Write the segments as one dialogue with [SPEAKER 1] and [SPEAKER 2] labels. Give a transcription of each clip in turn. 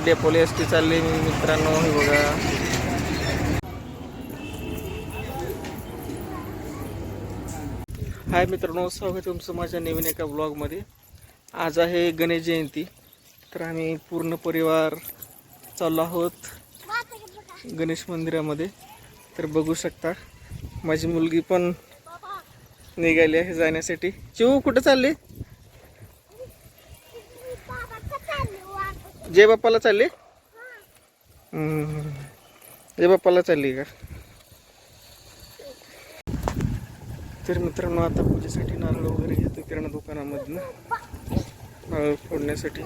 [SPEAKER 1] डेपोली ST चालली मित्रांनो. हे बघा, हाय मित्रांनो, स्वागत आहे तुमचं माझ्या नवीन एका ब्लॉगमध्ये. आज आहे गणेश जयंती, तर आम्ही पूर्ण परिवार चाललो आहोत गणेश मंदिरामध्ये. तर बघू शकता माझी मुलगी पण निघाली आहे जाण्यासाठी. चिऊ कुठं चालली? जय बाप्पाला चालली? जय बाप्पाला चालली का? तर मित्रांनो, आता पूजेसाठी नारळ वगैरे घेतो किराणा दुकानामधून, नारळ फोडण्यासाठी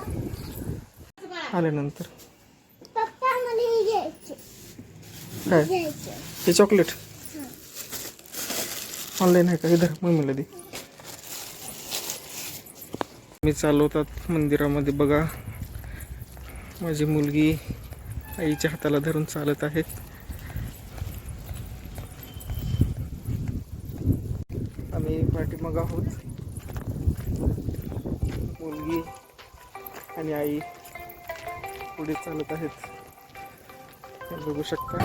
[SPEAKER 1] आल्यानंतर. काय हे चॉकलेट ऑनलाईन आहे का? इधर मम्मीला दे. मी चालवतात मंदिरामध्ये. बघा, माझी मुलगी आईच्या हाताला धरून चालत आहे. आम्ही पाठीमागे आहोत. मुलगी आणि आई पुढे चालत आहेत. बघू शकता.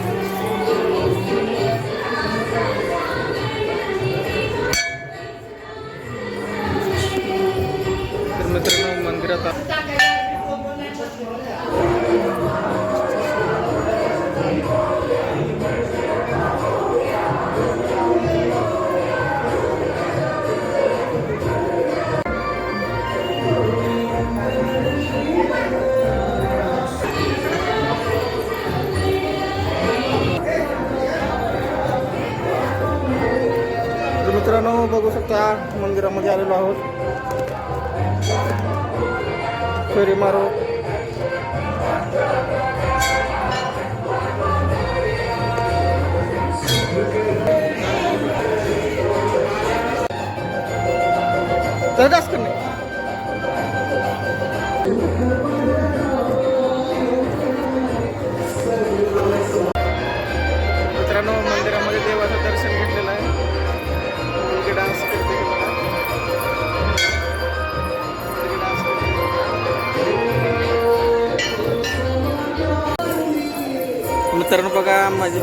[SPEAKER 1] तर मित्रांनो, मंदिरात मित्रांनो बघू शकता, मंदिरामध्ये आलेलो आहोत. फेरी मारो. दर्दास करणे. मित्रांनो, मंदिरामध्ये देवाचं दर्शन घेतलेलं आहे. मुलगी डान्स करते. मित्रांनो बघा, माझी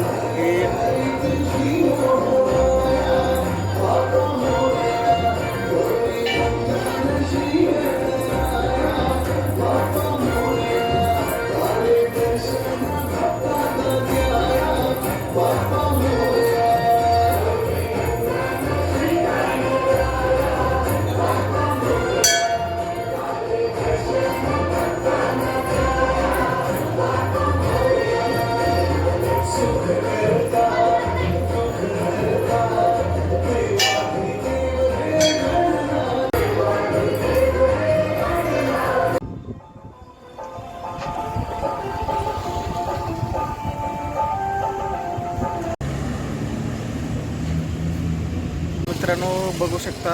[SPEAKER 1] बघू शकता,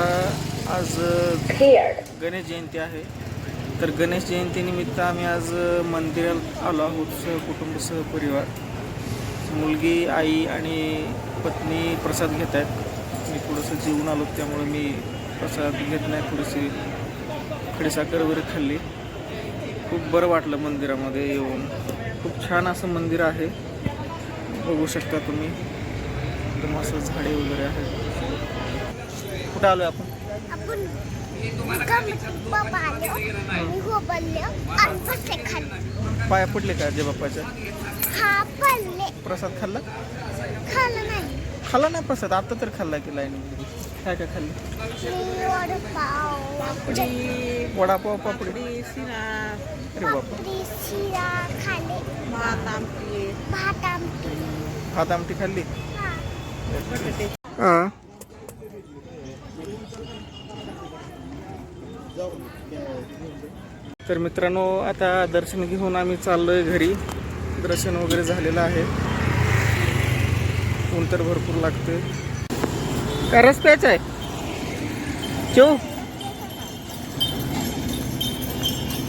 [SPEAKER 1] आज गणेश जयंती आहे. तर गणेश जयंतीनिमित्त आम्ही आज मंदिरात आलो आहोत, सहकुटुंब सहपरिवार. मुलगी, आई आणि पत्नी प्रसाद घेत आहेत. मी थोडंसं जेवून आलो, त्यामुळे मी प्रसाद घेत नाही. थोडीशी खडीसाखर वगैरे खाल्ली. खूप बरं वाटलं मंदिरामध्ये येऊन. खूप छान असं मंदिर आहे. बघू शकता तुम्ही, एकदम असं झाडे वगैरे आहेत. कुठं आलोय आपण? पाया पडले का जय बाप्पाच्या? प्रसाद खाल्ला? खाल्ला नाही प्रसाद. आता तर खाल्ला की लाईन. काय काय खाल्लं? वडापाव, पापडी, अरे बापा. भात आमटी खाल्ली. हां. तर मित्रांनो, आता दर्शन घेऊन आम्ही चाललोय घरी. दर्शन वगैरे झालेलं आहे. ऊन तर भरपूर लागते. काय रस्त्याच आहे? चो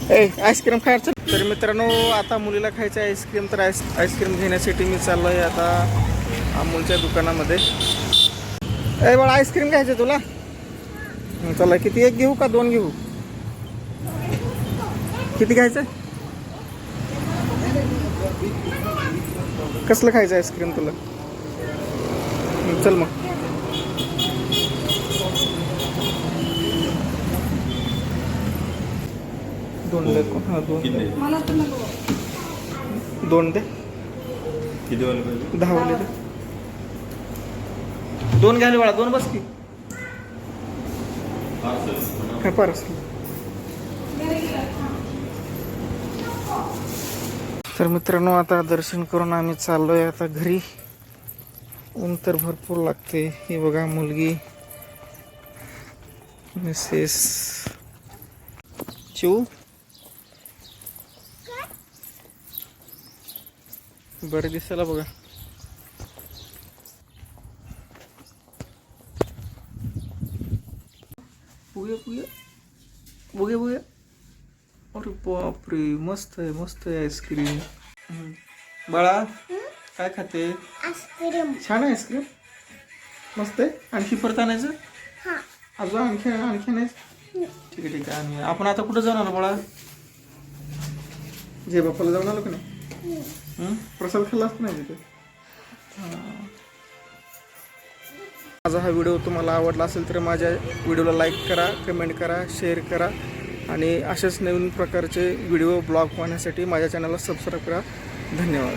[SPEAKER 1] आईस्क्रीम खायचं. तर मित्रांनो आता मुलीला खायचं आईस्क्रीम. तर आईस्क्रीम घेण्यासाठी मी चाललो आहे आता अमूलच्या दुकानामध्ये. बाळा आईस्क्रीम घ्यायचं तुला? चला किती, एक घेऊ का दोन घेऊ? किती घ्यायचं? कसलं खायचं आईस्क्रीम तुला? चल मग. दोन दे. हां दोन दे. 10 वाले दे. दोन घ्यायला बाळा, दोन बस की. काय पार्सल? तर मित्रांनो आता दर्शन करून आम्ही चाललोय आता घरी. ऊन तर भरपूर लागते. ही बघा मुलगी मिसेस चिऊ. बरं दिसायला बघा. बघूया. अरे बापरे, मस्त आहे आईस्क्रीम. बाळा काय खाते? आईस्क्रीम. छान आहे आईस्क्रीम, मस्त आहे. आणखी परत आणायचं? अजून आणखी आणायचं? ठीक आहे. आणि आपण आता कुठं जाऊन आलो बाळा? जय बाप्पाला जाऊन आलो का नाही? प्रसाद खाल्लाच नाही तिथे. माझा हा व्हिडिओ तुम्हाला आवडला असेल तर माझ्या व्हिडिओला लाईक करा, कमेंट करा, शेअर करा आणि अशाच नवीन प्रकारचे व्हिडिओ ब्लॉग पाहण्यासाठी माझ्या चॅनलला सबस्क्राईब करा. धन्यवाद.